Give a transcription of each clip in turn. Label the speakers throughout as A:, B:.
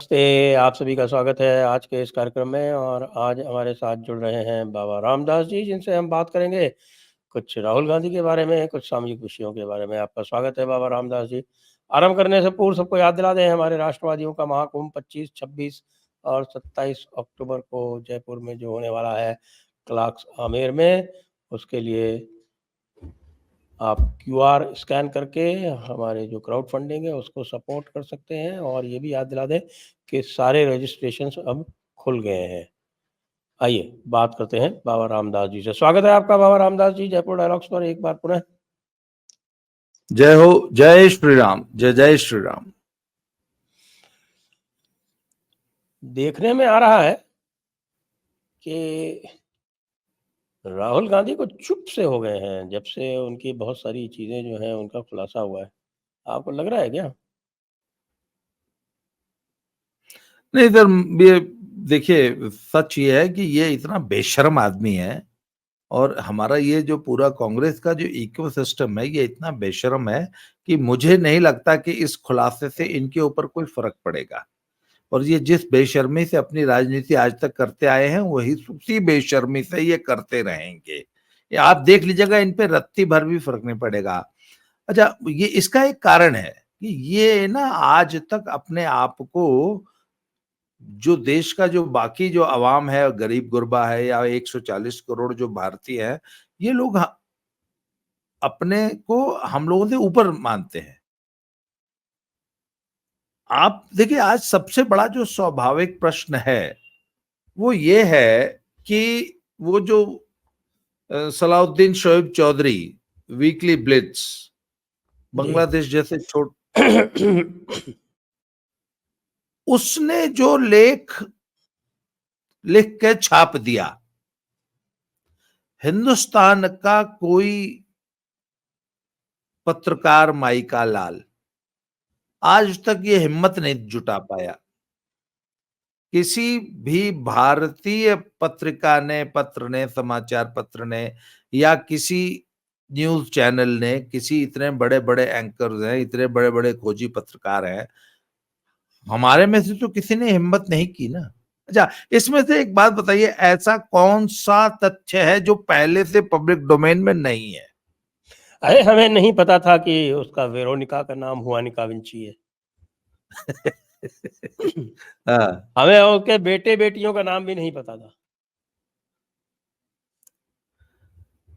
A: नमस्ते, आप सभी का स्वागत है आज के इस कार्यक्रम में और आज हमारे साथ जुड़ रहे हैं बाबा रामदास जी, जिनसे हम बात करेंगे कुछ राहुल गांधी के बारे में, कुछ सामाजिक विषयों के बारे में। आपका स्वागत है बाबा रामदास जी। आरंभ करने से पूर्व सबको याद दिला दें, हमारे राष्ट्रवादियों का महाकुंभ 25, 26 और 27 अक्टूबर को जयपुर में जो होने वाला है क्लार्क्स आमेर में, उसके लिए आप क्यूआर स्कैन करके हमारे जो क्राउड फंडिंग है उसको सपोर्ट कर सकते हैं और ये भी याद दिला दें कि सारे रजिस्ट्रेशंस अब खुल गए हैं। आइए बात करते हैं बाबा रामदास जी से। स्वागत है आपका बाबा रामदास जी जयपुर डायलॉग्स पर एक बार पुनः।
B: जय हो, जय श्री राम, जय जय श्री राम।
A: देखने में आ रहा है कि राहुल गांधी को चुप से हो गए हैं जब से उनकी बहुत सारी चीजें जो हैं उनका खुलासा हुआ है। आपको लग रहा है क्या?
B: नहीं सर, ये देखिए, सच ये है कि ये इतना बेशर्म आदमी है और हमारा ये जो पूरा कांग्रेस का जो इकोसिस्टम है ये इतना बेशर्म है कि मुझे नहीं लगता कि इस खुलासे से इनके ऊपर कोई फर्क पड़ेगा। और ये जिस बेशर्मी से अपनी राजनीति आज तक करते आए हैं वही उसी बेशर्मी से ये करते रहेंगे। ये आप देख लीजिएगा, इन पे रत्ती भर भी फर्क नहीं पड़ेगा। अच्छा, ये इसका एक कारण है कि ये ना आज तक अपने आप को, जो देश का जो बाकी जो अवाम है, गरीब गुरबा है या 140 करोड़ जो भारतीय है, ये लोग अपने को हम लोगों से ऊपर मानते हैं। आप देखिए, आज सबसे बड़ा जो स्वाभाविक प्रश्न है वो ये है कि वो जो सलाउद्दीन शोएब चौधरी, वीकली ब्लिट्स, बांग्लादेश जैसे छोट उसने जो लेख लिख के छाप दिया, हिंदुस्तान का कोई पत्रकार माइका लाल आज तक ये हिम्मत नहीं जुटा पाया। किसी भी भारतीय पत्रिका ने, पत्र ने, समाचार पत्र ने या किसी न्यूज चैनल ने, किसी इतने बड़े बड़े एंकर्स हैं, इतने बड़े बड़े खोजी पत्रकार हैं, हमारे में से तो किसी ने हिम्मत नहीं की ना। अच्छा, इसमें से एक बात बताइए, ऐसा कौन सा तथ्य है जो पहले से पब्लिक डोमेन में नहीं है?
A: अरे हमें नहीं पता था कि उसका वेरोनिका का नाम हुआनिका विंची है।
B: हाँ,
A: हमें उसके बेटे बेटियों का नाम भी नहीं पता था।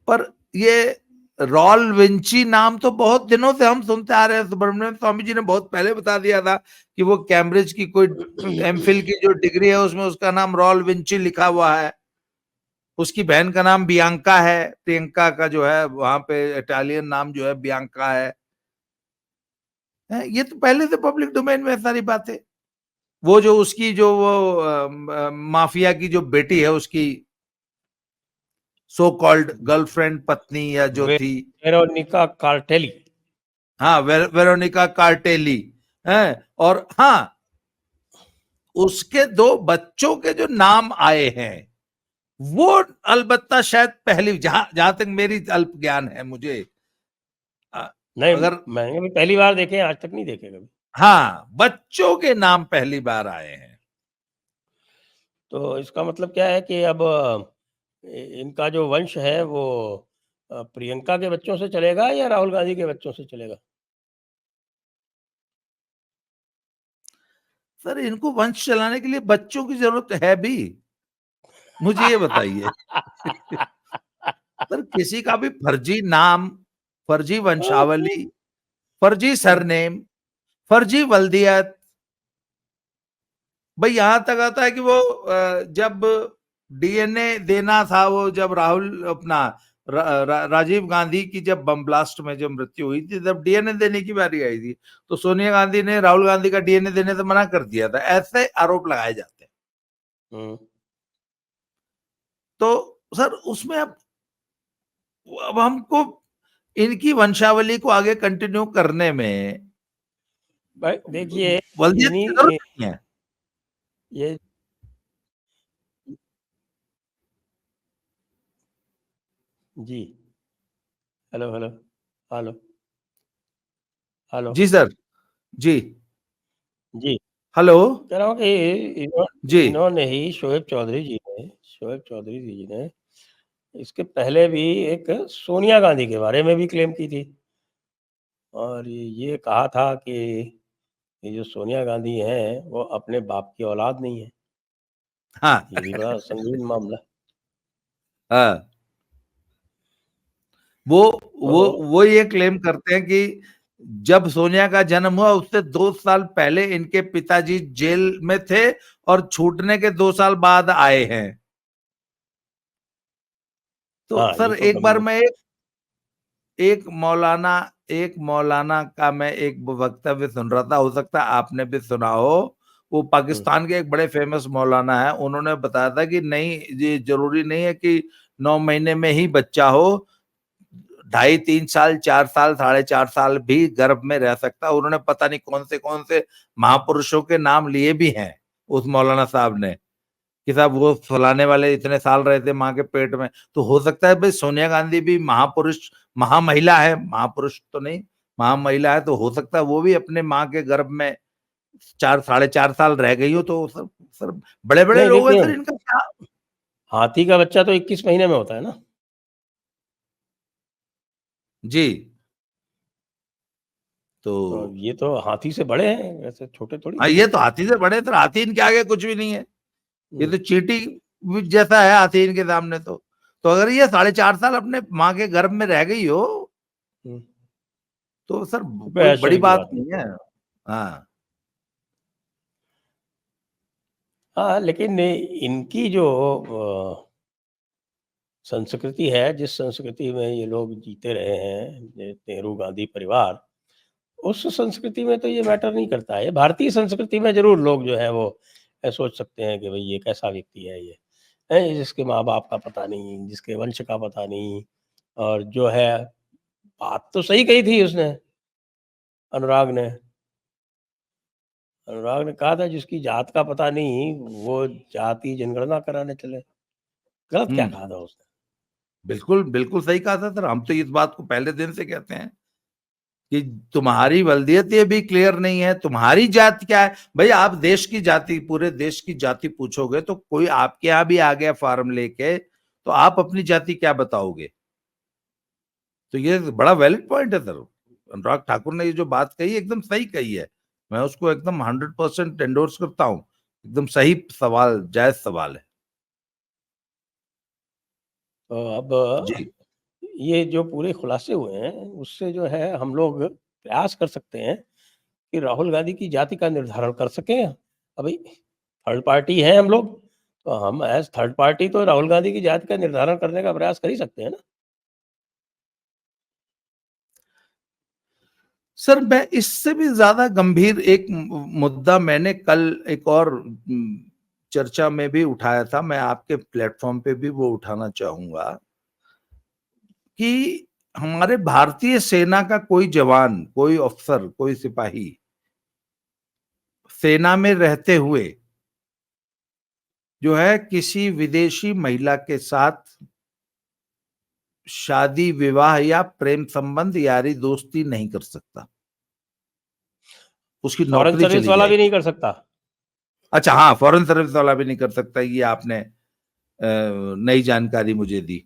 B: पर ये रॉल विंची नाम तो बहुत दिनों से हम सुनते आ रहे हैं। सुब्रमण्यम स्वामी जी ने बहुत पहले बता दिया था कि वो कैम्ब्रिज की कोई एमफिल की जो डिग्री है उसमें उसका नाम रॉल विंची लिखा हुआ है। उसकी बहन का नाम बियांका है, प्रियंका का जो है वहां पे इटालियन नाम जो है बियांका है। ये तो पहले से पब्लिक डोमेन में है सारी बातें। वो जो उसकी जो वो माफिया की जो बेटी है, उसकी सो कॉल्ड गर्लफ्रेंड, पत्नी या जो थी,
A: वेरोनिका कार्टेली।
B: हाँ, वेरोनिका कार्टेली है। और हाँ, उसके दो बच्चों के जो नाम आए हैं वो अलबत्ता शायद पहली, जहां जहां तक मेरी अल्प ज्ञान है मुझे,
A: नहीं,
B: अगर,
A: मैंने भी पहली बार देखे, आज तक नहीं देखे कभी।
B: हाँ, बच्चों के नाम पहली बार आए हैं।
A: तो इसका मतलब क्या है कि अब इनका जो वंश है वो प्रियंका के बच्चों से चलेगा या राहुल गांधी के बच्चों से चलेगा?
B: सर, इनको वंश चलाने के लिए बच्चों की जरूरत है भी? मुझे ये बताइए। सर, किसी का भी फर्जी नाम, फर्जी वंशावली, फर्जी सरनेम, फर्जी वल्दियत, भाई यहां तक आता है कि वो जब डीएनए देना था, वो जब राहुल अपना राजीव गांधी की जब बम ब्लास्ट में जब मृत्यु हुई थी, जब डीएनए देने की बारी आई थी तो सोनिया गांधी ने राहुल गांधी का डीएनए देने से मना कर दिया था। ऐसे आरोप लगाए जाते हैं। तो सर, उसमें अब हमको इनकी वंशावली को आगे कंटिन्यू करने में
A: भाई देखिए,
B: वल्दियत की जरूरत
A: इन्हीं
B: नहीं है।
A: ये जी। Hello hello hello hello.
B: जी सर, जी,
A: जी।
B: हेलो।
A: कह रहा हूँ कि
B: जी।
A: इन्होंने ही शोएब चौधरी जी ने इसके पहले भी एक सोनिया गांधी के बारे में भी क्लेम की थी और ये कहा था कि ये जो सोनिया गांधी हैं वो अपने बाप की औलाद नहीं है।
B: हाँ।
A: ये भी बड़ा संगीन मामला।
B: हाँ। वो वो
A: तो
B: वो ये क्लेम करते हैं कि जब सोनिया का जन्म हुआ उससे 2 साल पहले इनके पिताजी जेल में थे और छूटने के 2 साल बाद आए हैं। तो
A: हाँ, ये
B: सर
A: तो
B: एक बार
A: गंभीर।
B: मैं एक मौलाना का मैं एक वक्तव्य सुन रहा था, हो सकता है आपने भी सुना हो। वो
A: हुँ,
B: पाकिस्तान के एक बड़े फेमस मौलाना है, उन्होंने बताया था कि नहीं, ये जरूरी नहीं है कि 9 महीने में ही बच्चा हो, 2.5 3 साल 4 साल 4.5 साल भी गर्भ में रह सकता है। उन्होंने पता नहीं कौन से महापुरुषों के नाम लिए भी हैं उस मौलाना साहब ने, कि साहब वो फलाने वाले इतने साल रहे थे माँ के पेट में। तो हो सकता है भाई सोनिया गांधी भी महापुरुष, महामहिला है, महापुरुष तो नहीं, महामहिला है, तो हो सकता है वो भी अपने माँ के गर्भ में 4 साढ़े 4 साल रह गई हो। तो सर बड़े बड़े
A: नहीं
B: लोग हैं
A: देखिए,
B: सर, इनका क्या।
A: हाथी का बच्चा तो 21 महीने में होता है ना।
B: जी। तो
A: तो ये तो हाथी से बड़े हैं, ऐसे छोटे थोड़ी
B: हाँ,
A: हैं।
B: ये तो हाथी से बड़े, सर हाथी इनके आगे कुछ भी नहीं है। ये
A: हुँ,
B: तो चींटी जैसा है हाथी इनके सामने। तो अगर ये 4.5 साल अपने माँ के गर्भ में रह गई हो
A: हुँ,
B: तो सर
A: कोई
B: कोई बड़ी
A: आश्चर्य की
B: बात
A: बात नहीं।
B: नहीं है। हाँ।
A: हाँ, लेकिन इनकी जो संस्कृति है, जिस संस्कृति में ये लोग जीते रहे हैं, नेहरू गांधी परिवार, उस संस्कृति में तो ये मैटर नहीं करता है। भारतीय संस्कृति में ज़रूर लोग जो है वो सोच सकते हैं कि भई ये कैसा व्यक्ति है ये, हैं? जिसके माँ-बाप का पता नहीं, जिसके वंश का पता नहीं और जो है बात तो सही कही थी उसने, अनुराग ने। अनुराग ने कहा था जिसकी जात का पता नहीं, वो जाति जनगणना कराने चले। गलत क्या
B: हम्म।
A: कहा था उसने?
B: बिल्कुल बिल्कुल सही कहा था सर, हम तो इस बात को पहले दिन से कहते हैं कि तुम्हारी वल्दियत ये भी क्लियर नहीं है, तुम्हारी जात क्या है। भाई आप देश की जाति, पूरे देश की जाति पूछोगे तो कोई आपके यहाँ भी आ गया फॉर्म लेके, तो आप अपनी जाति क्या बताओगे। तो ये बड़ा वैलिड पॉइंट है सर, अनुराग ठाकुर ने ये जो बात कही एकदम सही कही है। मैं उसको एकदम 100% एंडोर्स करता हूँ। एकदम सही सवाल, जायज सवाल है।
A: तो अब
B: जी।
A: ये जो पूरे खुलासे हुए हैं, उससे जो है हम लोग प्रयास कर सकते हैं कि राहुल गांधी की जाति का निर्धारण कर सकें। अभी थर्ड पार्टी हैं हम लोग, तो हम एज़ थर्ड पार्टी तो राहुल गांधी की जाति का निर्धारण करने का प्रयास कर ही सकते हैं ना।
B: सर मैं इससे भी ज्यादा गंभीर एक मुद्दा मैंने कल एक और चर्चा में भी उठाया था, मैं आपके प्लेटफॉर्म पे भी वो उठाना चाहूंगा कि हमारे भारतीय सेना का कोई जवान, कोई अफसर, कोई सिपाही सेना में रहते हुए जो है किसी विदेशी महिला के साथ शादी विवाह या प्रेम संबंध यारी दोस्ती नहीं कर सकता, उसकी
A: फॉरेन
B: नौकरी
A: सर्विस
B: चली
A: वाला भी नहीं
B: जाएगी।
A: कर सकता।
B: अच्छा हाँ, फॉरेन सर्विस वाला भी नहीं कर सकता, ये आपने नई जानकारी मुझे दी।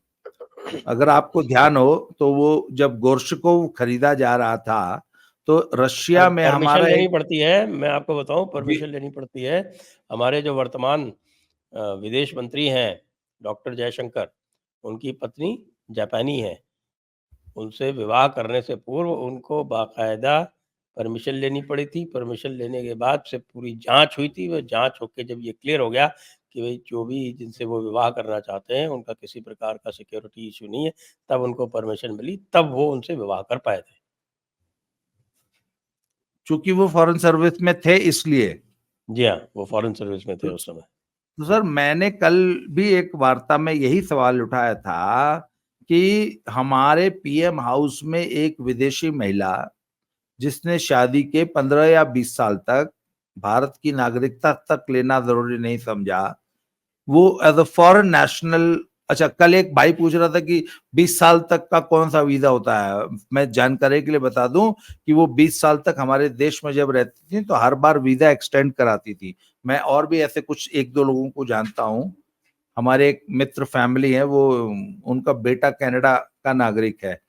B: अगर आपको ध्यान हो तो वो जब गोर्शकोव खरीदा जा रहा था तो रशिया में
A: परमिशन
B: हमारा
A: लेनी
B: एक।
A: पड़ती है, मैं आपको बताऊँ
B: जी।
A: परमिशन लेनी पड़ती है। हमारे जो वर्तमान विदेश मंत्री हैं, डॉक्टर जयशंकर, उनकी पत्नी जापानी है। उनसे विवाह करने से पूर्व उनको बाकायदा परमिशन लेनी पड़ी थी। परमिशन लेने के बाद से पूरी जाँच हुई थी। वो जाँच होके जब ये क्लियर हो गया कि भई जो भी जिनसे वो विवाह करना चाहते हैं, उनका किसी प्रकार का सिक्योरिटी इश्यू नहीं है, तब उनको परमिशन मिली, तब वो उनसे विवाह कर पाए थे।
B: चूंकि वो फॉरेन सर्विस में थे इसलिए।
A: जी हाँ, वो फ़ॉरेन सर्विस में थे
B: तो,
A: उस समय।
B: तो सर मैंने कल भी एक वार्ता में यही सवाल उठाया था कि हमारे पीएम हाउस में एक विदेशी महिला जिसने शादी के 15 या 20 साल तक भारत की नागरिकता तक लेना जरूरी नहीं समझा, वो एज अ फॉरेन नेशनल अच्छा, कल एक भाई पूछ रहा था कि 20 साल तक का कौन सा वीजा होता है। मैं जानकारी के लिए बता दूं कि वो 20 साल तक हमारे देश में जब रहती थी तो हर बार वीजा एक्सटेंड कराती थी। मैं और भी ऐसे कुछ एक दो लोगों को जानता हूं। हमारे एक मित्र फैमिली है, वो उनका बेटा कनाडा का नागरिक है,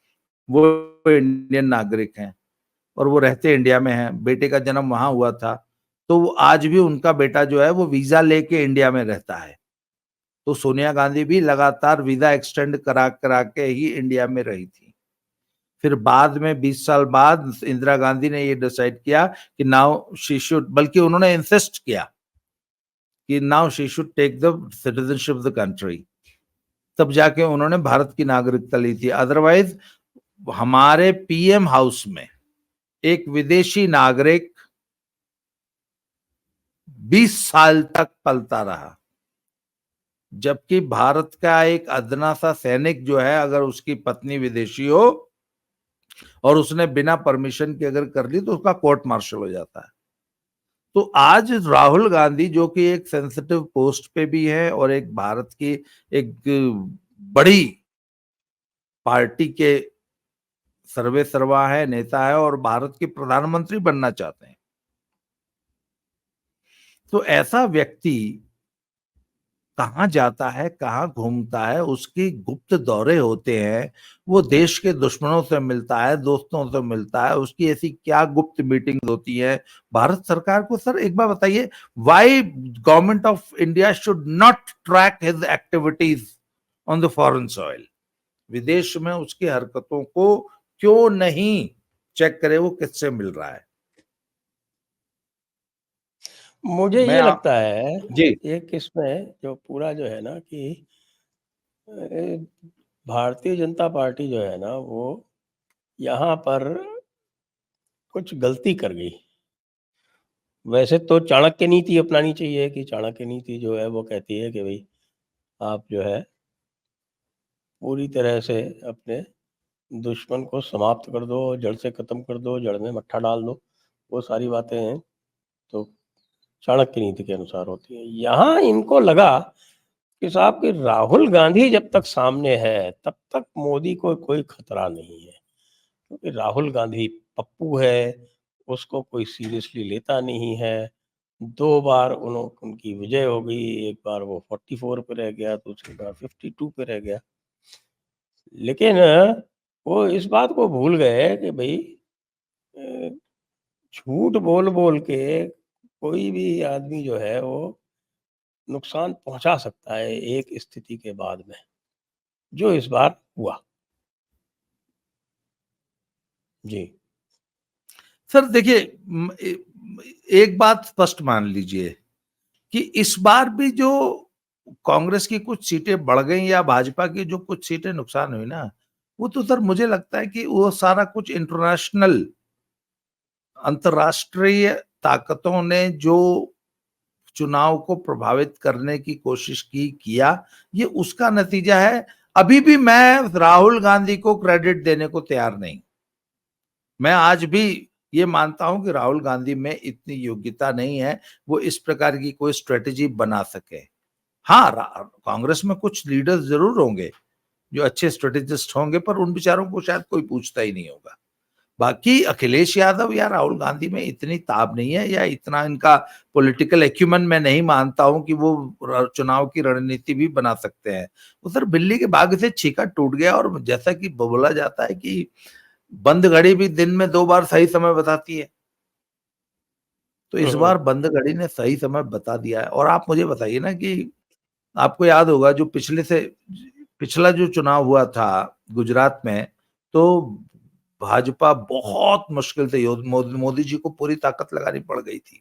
B: वो इंडियन नागरिक हैं और वो रहते इंडिया में हैं। बेटे का जन्म वहां हुआ था, तो वो आज भी उनका बेटा जो है वो वीजा लेके इंडिया में रहता है। तो सोनिया गांधी भी लगातार वीजा एक्सटेंड करा करा के ही इंडिया में रही थी। फिर बाद में 20 साल बाद इंदिरा गांधी ने ये डिसाइड किया कि नाउ शी शुड, बल्कि उन्होंने इंसिस्ट किया कि now she should take the citizenship of the country. तब जाके उन्होंने भारत की नागरिकता ली थी। अदरवाइज हमारे पीएम हाउस में एक विदेशी नागरिक 20 साल तक पलता रहा, जबकि भारत का एक अदना सा सैनिक जो है, अगर उसकी पत्नी विदेशी हो और उसने बिना परमिशन के अगर कर ली तो उसका कोर्ट मार्शल हो जाता है। तो आज राहुल गांधी जो कि एक सेंसिटिव पोस्ट पे भी है और एक भारत की एक बड़ी पार्टी के सर्वे सर्वा है, नेता है और भारत के प्रधानमंत्री बनना चाहते हैं, तो ऐसा व्यक्ति कहाँ जाता है, कहाँ घूमता है, उसकी गुप्त दौरे होते हैं, वो देश के दुश्मनों से मिलता है, दोस्तों से मिलता है, उसकी ऐसी क्या गुप्त मीटिंग होती है भारत सरकार को। सर एक बार बताइए, why government of India should not track his activities on the foreign soil. विदेश में उसकी हरकतों को क्यों नहीं चेक करे, वो किससे मिल रहा है।
A: मुझे
B: मैं
A: ये लगता है
B: जी
A: एक इसमें जो पूरा जो है ना कि भारतीय जनता पार्टी जो है ना वो यहाँ पर कुछ गलती कर गई। वैसे तो चाणक्य नीति अपनानी चाहिए कि चाणक्य नीति जो है वो कहती है कि भाई आप जो है पूरी तरह से अपने दुश्मन को समाप्त कर दो, जड़ से खत्म कर दो, जड़ में मट्ठा डाल दो। वो सारी बातें हैं तो चाणक्य नीति के अनुसार होती है। यहाँ इनको लगा कि साहब कि राहुल गांधी जब तक सामने है तब तक मोदी को कोई खतरा नहीं है, क्योंकि राहुल गांधी पप्पू है, उसको कोई सीरियसली लेता नहीं है। 2 बार उनकी विजय हो गई, एक बार वो 44 पे रह गया, दूसरी बार 52 पे रह गया। लेकिन वो इस बात को भूल गए कि भई अ, झूठ बोल-बोल के कोई भी आदमी जो है वो नुकसान पहुँचा सकता है एक स्थिति के बाद में, जो इस बार हुआ। जी।
B: सर देखिए, एक बात स्पष्ट मान लीजिए कि इस बार भी जो कांग्रेस की कुछ सीटें बढ़ गई या भाजपा की जो कुछ सीटें नुकसान हुई ना, वो तो सर मुझे लगता है कि वो सारा कुछ इंटरनेशनल, अंतरराष्ट्रीय ताकतों ने जो चुनाव को प्रभावित करने की कोशिश की किया, ये उसका नतीजा है। अभी भी मैं राहुल गांधी को क्रेडिट देने को तैयार नहीं। मैं आज भी ये मानता हूं कि राहुल गांधी में इतनी योग्यता नहीं है, वो इस प्रकार की कोई स्ट्रेटेजी बना सके। हाँ, कांग्रेस में कुछ लीडर्स जरूर होंगे जो अच्छे स्ट्रेटेजिस्ट होंगे, पर उन बेचारों को शायद कोई पूछता ही नहीं होगा। बाकी अखिलेश यादव या राहुल गांधी में इतनी ताब नहीं है, या इतना इनका पॉलिटिकल एक्यूमेन मैं नहीं मानता हूं कि वो चुनाव की रणनीति भी बना सकते हैं। उधर बिल्ली के भाग्य से छीका टूट गया, और जैसा कि बोला जाता है कि बंद घड़ी भी दिन में 2 बार सही समय बताती है, तो
A: हुँ,
B: इस
A: हुँ।
B: बार बंद घड़ी ने सही समय बता दिया है। और आप मुझे बताइए ना कि आपको याद होगा जो पिछला जो चुनाव हुआ था गुजरात में, तो भाजपा बहुत मुश्किल से मोदी जी को पूरी ताकत लगानी पड़ गई थी।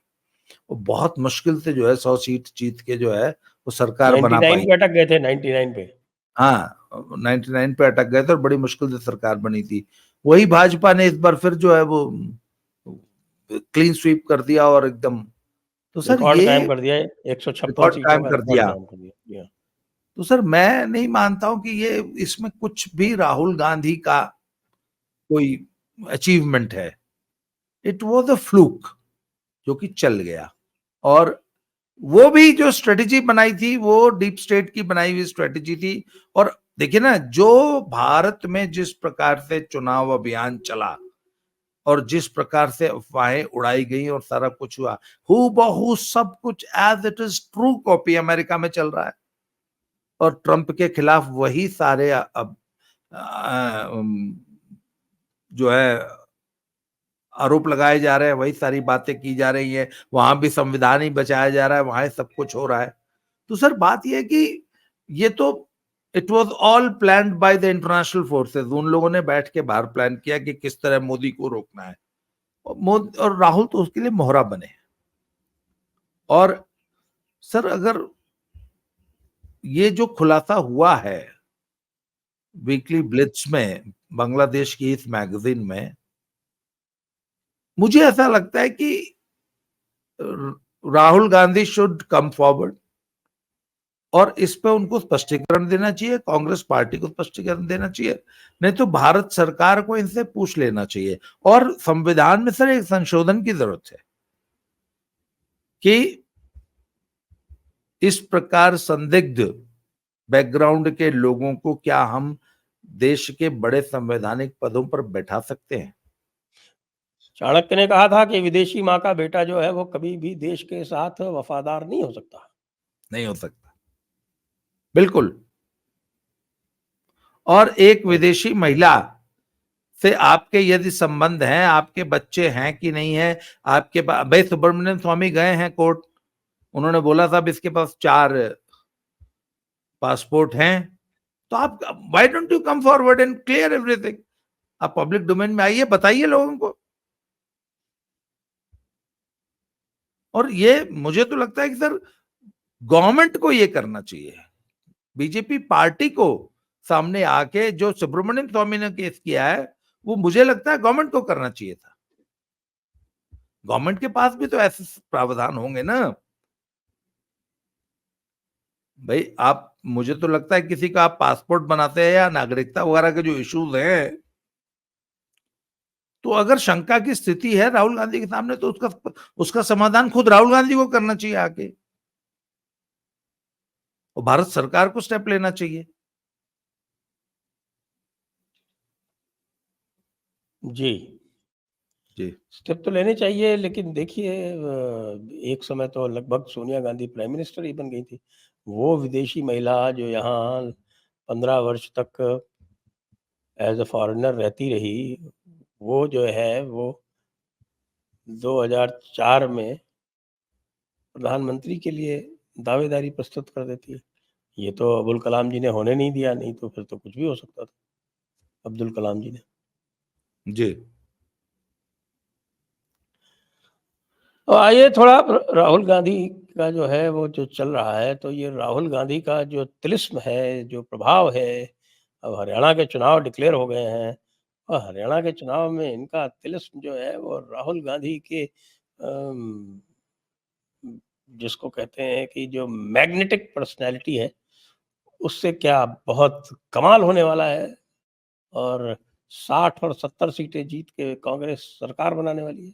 B: वो बहुत मुश्किल से जो है 100 सीट जीत के जो है वो सरकार बना
A: 99
B: पाई।
A: पे अटक गए थे, 99 पे।
B: हाँ, 99 पे अटक गए थे और बड़ी मुश्किल से सरकार बनी थी। वही भाजपा ने इस बार फिर जो है वो क्लीन स्वीप कर दिया और एकदम, तो सर
A: रिकॉर्ड
B: ये
A: कायम कर दिया है, 156
B: रिकॉर्ड
A: सीटों
B: कायम
A: का
B: कर
A: रिकॉर्ड
B: दिया।
A: कायम कर दिया। जी हाँ।
B: तो सर मैं नहीं मानता हूं कि ये इसमें कुछ भी राहुल गांधी का कोई अचीवमेंट है। इट वॉज अ फ्लूक जो कि चल गया। और वो भी जो स्ट्रेटेजी बनाई थी वो डीप स्टेट की बनाई हुई स्ट्रेटेजी थी। और देखिए ना, जो भारत में जिस प्रकार से चुनाव अभियान चला और जिस प्रकार से अफवाहें उड़ाई गई और सारा कुछ हुआ, हूबहू सब कुछ as it is true copy America में चल रहा है। और ट्रंप के खिलाफ वही सारे अब जो है आरोप लगाए जा रहे हैं, वही सारी बातें की जा रही है। वहां भी संविधान ही बचाया जा रहा है, वहां सब कुछ हो रहा है। तो सर बात यह है कि ये तो it was all planned by the international forces. उन लोगों ने बैठ के बाहर प्लान किया कि किस तरह मोदी को रोकना है। और मोदी और राहुल तो उसके लिए मोहरा बने। और सर अगर ये जो खुलासा हुआ है वीकली ब्लिट्स में, बांग्लादेश की इस मैगजीन में, मुझे ऐसा लगता है कि Rahul Gandhi should come forward और इस पे उनको स्पष्टीकरण देना चाहिए, कांग्रेस पार्टी को स्पष्टीकरण देना चाहिए। नहीं तो भारत सरकार को इनसे पूछ लेना चाहिए। और संविधान में सर एक संशोधन की जरूरत है कि इस प्रकार संदिग्ध बैकग्राउंड के लोगों को क्या हम देश के बड़े संवैधानिक पदों पर बैठा सकते हैं।
A: चाणक्य ने कहा था कि विदेशी माँ का बेटा जो है वो कभी भी देश के साथ वफादार नहीं हो सकता।
B: नहीं हो सकता, बिल्कुल। और एक विदेशी महिला से आपके यदि संबंध हैं, आपके बच्चे हैं कि नहीं है, आपके भाई सुब्रमण्यम स्वामी गए हैं कोर्ट, उन्होंने बोला साहब इसके पास 4 पासपोर्ट हैं। तो आप why don't you come forward and clear everything. आप पब्लिक डोमेन में आइए, बताइए लोगों को। और ये मुझे तो लगता है कि सर गवर्नमेंट को ये करना चाहिए, बीजेपी पार्टी को सामने आके जो सुब्रमण्यम स्वामी ने केस किया है वो मुझे लगता है गवर्नमेंट को करना चाहिए था। गवर्नमेंट के पास भी तो ऐसे प्रावधान होंगे ना भाई। आप, मुझे तो लगता है किसी का आप पासपोर्ट बनाते हैं या नागरिकता वगैरह के जो इश्यूज हैं, तो अगर शंका की स्थिति है राहुल गांधी के सामने तो उसका उसका समाधान खुद राहुल गांधी को करना चाहिए आके, और भारत सरकार को स्टेप लेना चाहिए।
A: जी।
B: जी।
A: स्टेप तो लेने चाहिए, लेकिन देखिए एक समय तो लगभग सोनिया गांधी प्राइम मिनिस्टर ही बन गई थी। वो विदेशी महिला जो यहाँ 15 वर्ष तक एज़ अ फॉरेनर रहती रही, वो जो है वो 2004 में प्रधानमंत्री के लिए दावेदारी प्रस्तुत कर देती है। ये तो अबुल कलाम जी ने होने नहीं दिया, नहीं तो फिर तो कुछ भी हो सकता था, अब्दुल कलाम जी ने।
B: जी।
A: तो आइए थोड़ा राहुल गांधी का जो है वो जो चल रहा है, तो ये राहुल गांधी का जो तिलिस्म है, जो प्रभाव है, अब हरियाणा के चुनाव डिक्लेयर हो गए हैं और हरियाणा के चुनाव में इनका तिलिस्म जो है वो राहुल गांधी के जिसको कहते हैं कि जो मैग्नेटिक पर्सनैलिटी है, उससे क्या बहुत कमाल होने वाला है और 60 और 70 सीटें जीत के कांग्रेस सरकार बनाने वाली है।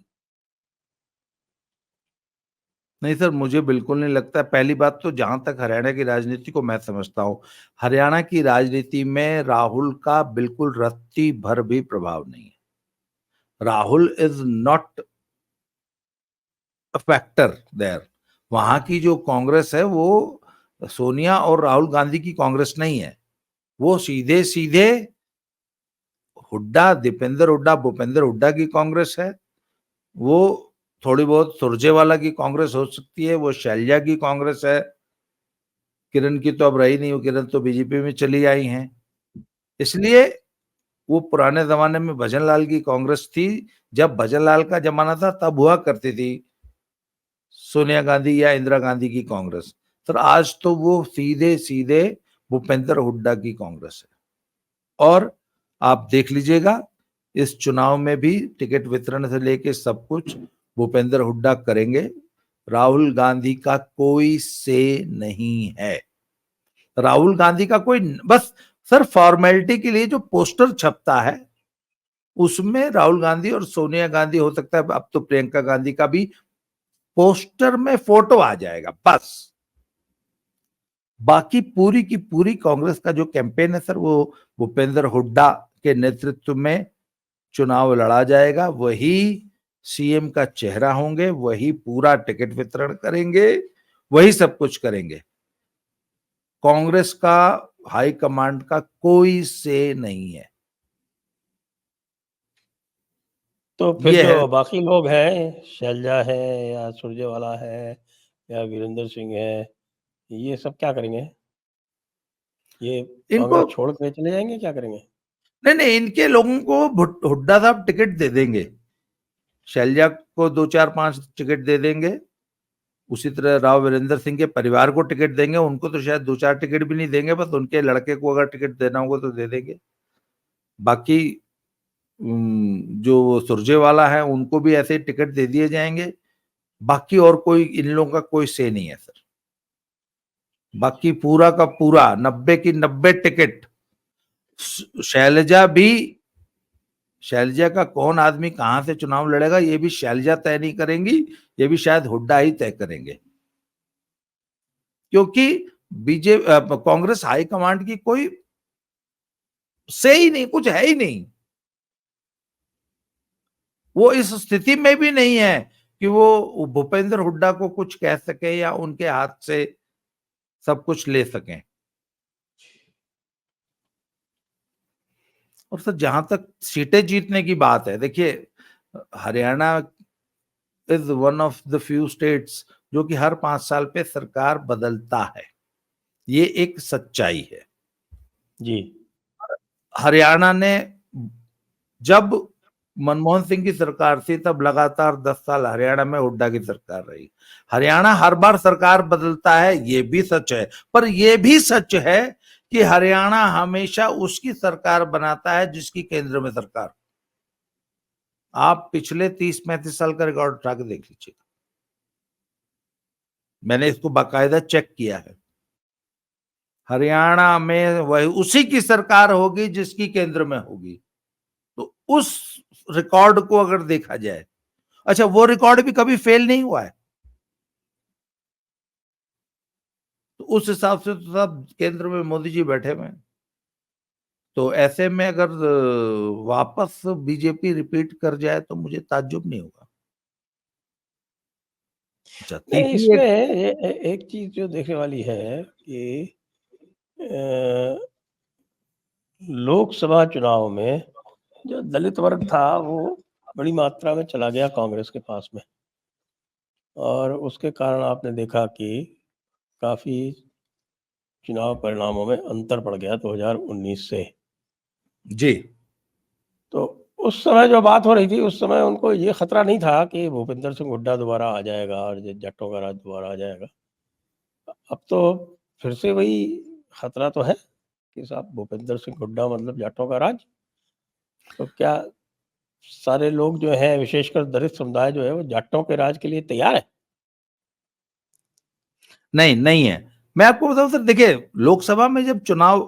B: नहीं सर, मुझे बिल्कुल नहीं लगता। पहली बात तो जहां तक हरियाणा की राजनीति को मैं समझता हूं, हरियाणा की राजनीति में राहुल का बिल्कुल रत्ती भर भी प्रभाव नहीं है। Rahul is not a factor there. वहां की जो कांग्रेस है वो सोनिया और राहुल गांधी की कांग्रेस नहीं है। वो सीधे सीधे हुड्डा, दीपेंद्र हुड्डा, भूपेंद्र हुड्डा की कांग्रेस है। वो थोड़ी बहुत सुरजेवाला की कांग्रेस हो सकती है, वो शैलजा की कांग्रेस है। किरण की तो अब रही नहीं, वो किरण तो बीजेपी में चली आई हैं। इसलिए वो पुराने जमाने में भजन लाल की कांग्रेस थी। जब भजन लाल का जमाना था तब हुआ करती थी सोनिया गांधी या इंदिरा गांधी की कांग्रेस। सर आज तो वो सीधे सीधे भूपेंद्र हुड्डा की कांग्रेस है। और आप देख लीजिएगा इस चुनाव में भी टिकट वितरण से लेके सब कुछ भूपेंद्र हुड्डा करेंगे। राहुल गांधी का कोई से नहीं है। राहुल गांधी का कोई, बस सर फॉर्मेलिटी के लिए जो पोस्टर छपता है उसमें राहुल गांधी और सोनिया गांधी, हो सकता है अब तो प्रियंका गांधी का भी पोस्टर में फोटो आ जाएगा बस। बाकी पूरी की पूरी कांग्रेस का जो कैंपेन है सर, वो भूपेंद्र हुड्डा के नेतृत्व में चुनाव लड़ा जाएगा। वही सीएम का चेहरा होंगे, वही पूरा टिकट वितरण करेंगे, वही सब कुछ करेंगे। कांग्रेस का हाईकमांड का कोई से नहीं है।
A: तो फिर
B: ये है।
A: जो बाकी लोग हैं, शैलजा है या सुरजेवाला है या वीरेंद्र सिंह है, ये सब क्या करेंगे? ये
B: इनको
A: कांग्रेस छोड़ के चले जाएंगे, क्या करेंगे?
B: नहीं नहीं, इनके लोगों को हुड्डा साहब टिकट दे देंगे। शैलजा को 2 4 5 टिकट दे देंगे। उसी तरह राव वीरेंद्र सिंह के परिवार को टिकट देंगे। उनको तो शायद 2 4 टिकट भी नहीं देंगे, बस उनके लड़के को अगर टिकट देना होगा तो दे देंगे। बाकी जो सुरजेवाला है उनको भी ऐसे ही टिकट दे दिए जाएंगे। बाकी और कोई इन लोगों का कोई से नहीं है सर। बाकी पूरा का पूरा 90 की 90 टिकट शैलजा भी, शैलजा का कौन आदमी कहां से चुनाव लड़ेगा ये भी शैलजा तय नहीं करेंगी, ये भी शायद हुड्डा ही तय करेंगे। क्योंकि कांग्रेस हाईकमांड की कोई से ही नहीं, कुछ है ही नहीं। वो इस स्थिति में भी नहीं है कि वो भूपेंद्र हुड्डा को कुछ कह सके या उनके हाथ से सब कुछ ले सकें। और सर जहां तक सीटें जीतने की बात है, देखिए Haryana is one of the few states जो कि हर 5 साल पे सरकार बदलता है। ये एक सच्चाई है।
A: जी।
B: हरियाणा ने जब मनमोहन सिंह की सरकार थी तब लगातार 10 साल हरियाणा में हुड्डा की सरकार रही। हरियाणा हर बार सरकार बदलता है, ये भी सच है। पर यह भी सच है कि हरियाणा हमेशा उसकी सरकार बनाता है जिसकी केंद्र में सरकार। आप पिछले 30 35 साल का रिकॉर्ड उठा के देख लीजिए। मैंने इसको बाकायदा चेक किया है। हरियाणा में वही उसी की सरकार होगी जिसकी केंद्र में होगी। तो उस रिकॉर्ड को अगर देखा जाए, अच्छा वो रिकॉर्ड भी कभी फेल नहीं हुआ है। तो उस हिसाब से तो सब केंद्र में मोदी जी बैठे हुए हैं। तो ऐसे में अगर वापस बीजेपी रिपीट कर जाए तो मुझे ताज्जुब नहीं होगा। अच्छा
A: नहीं,
B: तीसरी
A: इसमें
B: एक।
A: एक चीज जो देखने वाली है कि लोकसभा चुनाव में जो दलित वर्ग था वो बड़ी मात्रा में चला गया कांग्रेस के पास में, और उसके कारण आपने देखा कि काफी चुनाव परिणामों में अंतर पड़ गया 2019 से।
B: जी
A: तो उस समय जो बात हो रही थी, उस समय उनको ये खतरा नहीं था कि भूपेंद्र सिंह हुड्डा दोबारा आ जाएगा और जट्टों का राज दोबारा आ जाएगा। अब तो फिर से वही खतरा तो है कि साहब भूपेंद्र सिंह हुड्डा मतलब जाटों का राज। तो क्या सारे लोग जो हैं, विशेषकर दलित समुदाय जो है, वो जाटों के राज के लिए तैयार है?
B: नहीं नहीं है। मैं आपको बताऊं सर, देखिए लोकसभा में जब चुनाव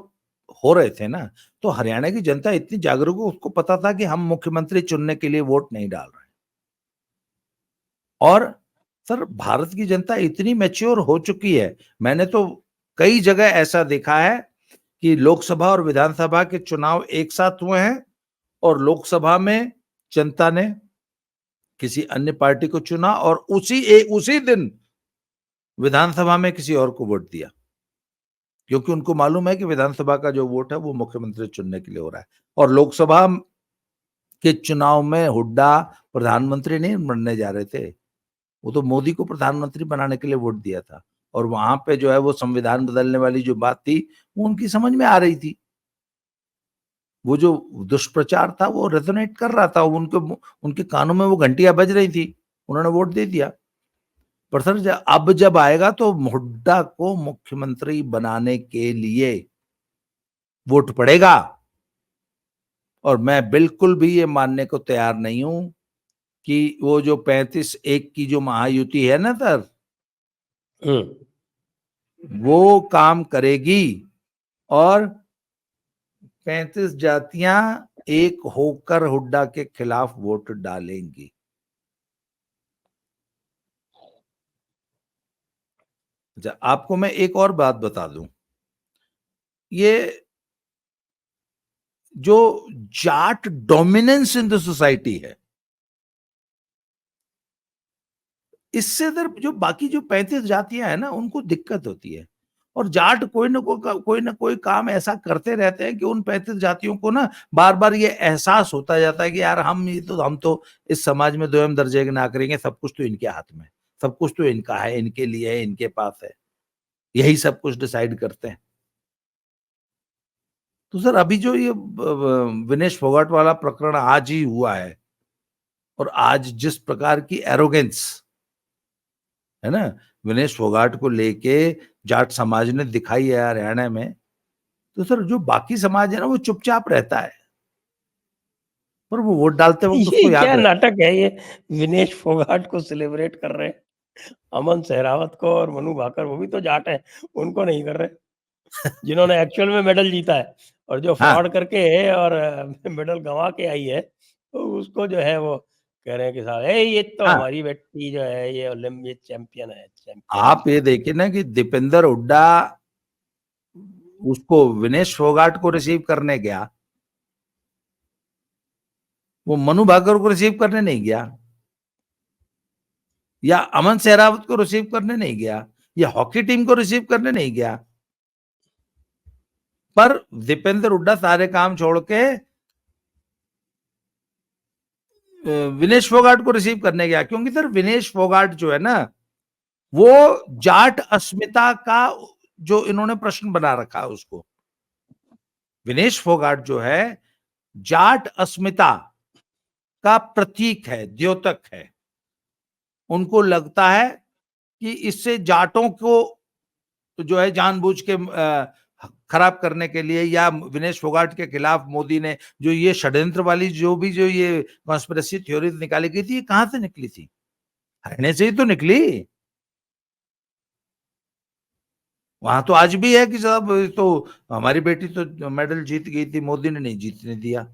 B: हो रहे थे ना, तो हरियाणा की जनता इतनी जागरूक है, उसको पता था कि हम मुख्यमंत्री चुनने के लिए वोट नहीं डाल रहे। और सर भारत की जनता इतनी मैच्योर हो चुकी है। मैंने तो कई जगह ऐसा देखा है कि लोकसभा और विधानसभा के चुनाव एक साथ हुए हैं और लोकसभा में जनता ने किसी अन्य पार्टी को चुना और उसी दिन विधानसभा में किसी और को वोट दिया, क्योंकि उनको मालूम है कि विधानसभा का जो वोट है वो मुख्यमंत्री चुनने के लिए हो रहा है। और लोकसभा के चुनाव में हुड्डा प्रधानमंत्री नहीं बनने जा रहे थे, वो तो मोदी को प्रधानमंत्री बनाने के लिए वोट दिया था। और वहां पे जो है वो संविधान बदलने वाली जो बात थी वो उनकी समझ में आ रही थी। वो जो दुष्प्रचार था वो रेजोनेट कर रहा था, उनके कानों में वो घंटियां बज रही थी, उन्होंने वोट दे दिया। पर सर अब जब आएगा तो हुड्डा को मुख्यमंत्री बनाने के लिए वोट पड़ेगा। और मैं बिल्कुल भी ये मानने को तैयार नहीं हूं कि वो जो 35-1 की जो महायुति है ना सर, वो काम करेगी और 35 जातियां एक होकर हुड्डा के खिलाफ वोट डालेंगी। अच्छा, आपको मैं एक और बात बता दूं, ये जो Jat dominance in the society है, इससे इधर जो बाकी जो 35 जातियां हैं ना, उनको दिक्कत होती है। और जाट कोई ना कोई काम ऐसा करते रहते हैं कि उन 35 जातियों को ना बार बार ये एहसास होता जाता है कि यार हम तो इस समाज में दोयम दर्जे के नागरिक हैं, सब कुछ तो इनके हाथ में, सब कुछ तो इनका है, इनके लिए है, इनके पास है, यही सब कुछ डिसाइड करते हैं। तो सर अभी जो ये विनेश फोगाट वाला प्रकरण आज ही हुआ है, और आज जिस प्रकार की एरोगेंस है ना विनेश फोगाट को लेके जाट समाज ने दिखाई है हरियाणा में, तो सर जो बाकी समाज है ना वो चुपचाप रहता है, पर वो वोट डालते वक्त
A: ये
B: उसको
A: क्या
B: याद रहता
A: नाटक है ये? विनेश फोगाट को सेलिब्रेट कर रहे हैं, अमन सहरावत को और मनु भाकर, वो भी तो जाट है, उनको नहीं कर रहे,
B: है।
A: जिन्होंने एक्चुअल में मेडल जीता है। और जो
B: हाँ,
A: फ्रॉड करके है और मेडल गंवा के आई है, तो उसको जो है वो कह रहे हैं कि साहब ये तो
B: हाँ,
A: हमारी बेटी जो है ये ओलंपिक चैंपियन है, चैंपियन है।
B: आप ये देखिए ना कि दीपेंद्र हुड्डा उसको विनेश फोगाट को रिसीव करने गया, वो मनु भाकर को रिसीव करने नहीं गया, या अमन सहरावत को रिसीव करने नहीं गया, या हॉकी टीम को रिसीव करने नहीं गया, पर दीपेंद्र हुड्डा सारे काम छोड़ के विनेश फोगाट को रिसीव करने गया, क्योंकि सर विनेश फोगाट जो है ना वो जाट अस्मिता का जो इन्होंने प्रश्न बना रखा है उसको, विनेश फोगाट जो है जाट अस्मिता का प्रतीक है, द्योतक है। उनको लगता है कि इससे जाटों को जो है जानबूझ के खराब करने के लिए, या विनेश फोगाट के खिलाफ मोदी ने जो ये षड्यंत्र वाली जो ये कॉन्स्पिरेसी थ्योरी निकाली गई थी, ये कहां से निकली थी? हरियाणा से ही तो निकली। वहां तो आज भी है कि साहब तो हमारी बेटी तो मेडल जीत गई थी, मोदी ने नहीं जीतने दिया।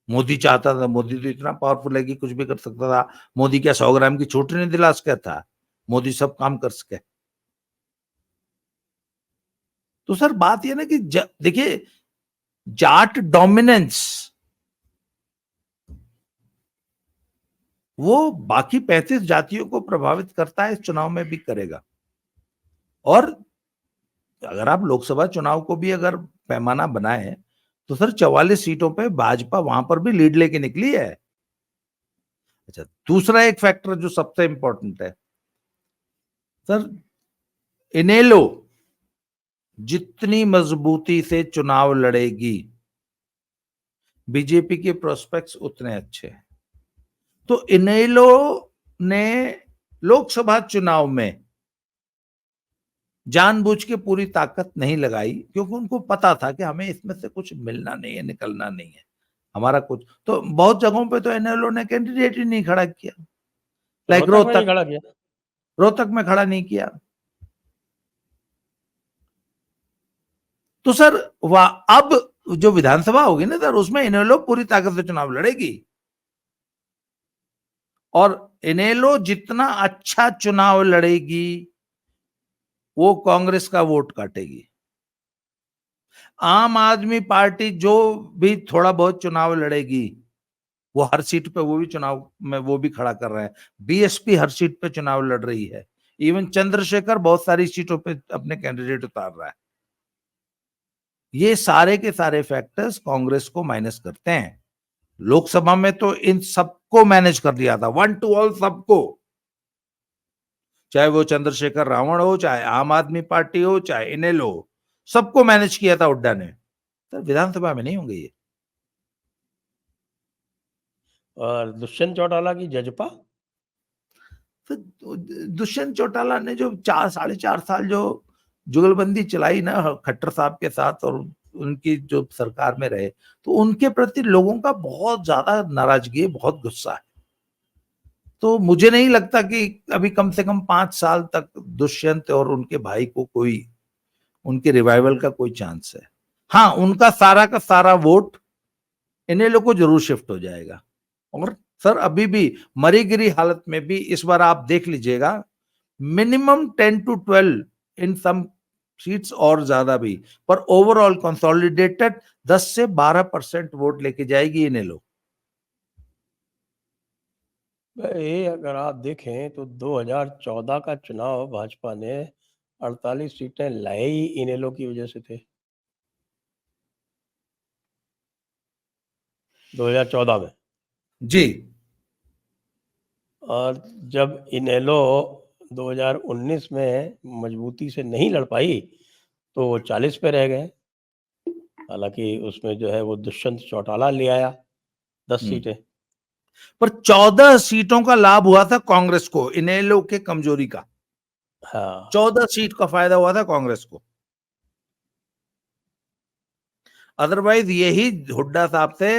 B: मोदी चाहता था, मोदी तो इतना पावरफुल है कि कुछ भी कर सकता था। मोदी क्या 100 ग्राम की छूट नहीं दिला सकता था? मोदी सब काम कर सके। तो सर बात यह ना कि देखिए, जाट डोमिनेंस वो बाकी 35 जातियों को प्रभावित करता है, इस चुनाव में भी करेगा। और अगर आप लोकसभा चुनाव को भी अगर पैमाना बनाए, तो सर 44 सीटों पे भाजपा वहां पर भी लीड लेके निकली है। अच्छा, दूसरा एक फैक्टर जो सबसे इंपॉर्टेंट है सर, इनेलो जितनी मजबूती से चुनाव लड़ेगी, बीजेपी के प्रोस्पेक्ट्स उतने अच्छे हैं। तो इनेलो ने लोकसभा चुनाव में जानबूझ के पूरी ताकत नहीं लगाई, क्योंकि उनको पता था कि हमें इसमें से कुछ मिलना नहीं है, निकलना नहीं है हमारा कुछ। तो बहुत जगहों पे तो इनेलो ने कैंडिडेट ही नहीं खड़ा किया, लाइक
A: रोहतक में नहीं
B: रोहतक,
A: खड़ा किया।
B: रोहतक में खड़ा नहीं किया। तो सर वह अब जो विधानसभा होगी ना सर, उसमें इनेलो पूरी ताकत से चुनाव लड़ेगी, और इनेलो जितना अच्छा चुनाव लड़ेगी वो कांग्रेस का वोट काटेगी। आम आदमी पार्टी जो भी थोड़ा बहुत चुनाव लड़ेगी, वो हर सीट पे वो भी चुनाव में वो भी खड़ा कर रहे हैं। बीएसपी हर सीट पे चुनाव लड़ रही है, इवन चंद्रशेखर बहुत सारी सीटों पे अपने कैंडिडेट उतार रहा है। ये सारे के सारे फैक्टर्स कांग्रेस को माइनस करते हैं। लोकसभा में तो इन सबको मैनेज कर लिया था, वन टू ऑल सबको, चाहे वो चंद्रशेखर रावण हो, चाहे आम आदमी पार्टी हो, चाहे इनेलो हो, सबको मैनेज किया था हुड्डा ने। सर विधानसभा में नहीं होंगे ये।
A: और दुष्यंत चौटाला की जजपा।
B: तो दुष्यंत चौटाला ने जो 4 साढ़े 4 साल जो जुगलबंदी चलाई ना खट्टर साहब के साथ, और उनकी जो सरकार में रहे, तो उनके प्रति लोगों का बहुत ज्यादा नाराजगी है, बहुत गुस्सा है। तो मुझे नहीं लगता कि अभी कम से कम 5 साल तक दुष्यंत और उनके भाई को कोई उनके रिवाइवल का कोई चांस है। हाँ, उनका सारा का सारा वोट इन्हें लोग को जरूर शिफ्ट हो जाएगा। और सर अभी भी मरी गिरी हालत में भी इस बार आप देख लीजिएगा minimum 10 to 12 in some seats और ज्यादा भी, पर ओवरऑल कंसोलिडेटेड 10 से 12% वोट लेके जाएगी इनेलो।
A: भाई अगर आप देखें तो 2014 का चुनाव भाजपा ने 48 सीटें लाई ही इनेलो की वजह से थे। 2014 में।
B: जी।
A: और जब इनेलो 2019 में मजबूती से नहीं लड़ पाई तो वो 40 पे रह गए। हालांकि उसमें जो है वो दुष्यंत चौटाला ले आया 10 सीटें।
B: पर 14 सीटों का लाभ हुआ था कांग्रेस को, इनेलो के कमजोरी का।
A: हाँ
B: 14 सीट का फायदा हुआ था कांग्रेस को। अदरवाइज यही हुड्डा साहब से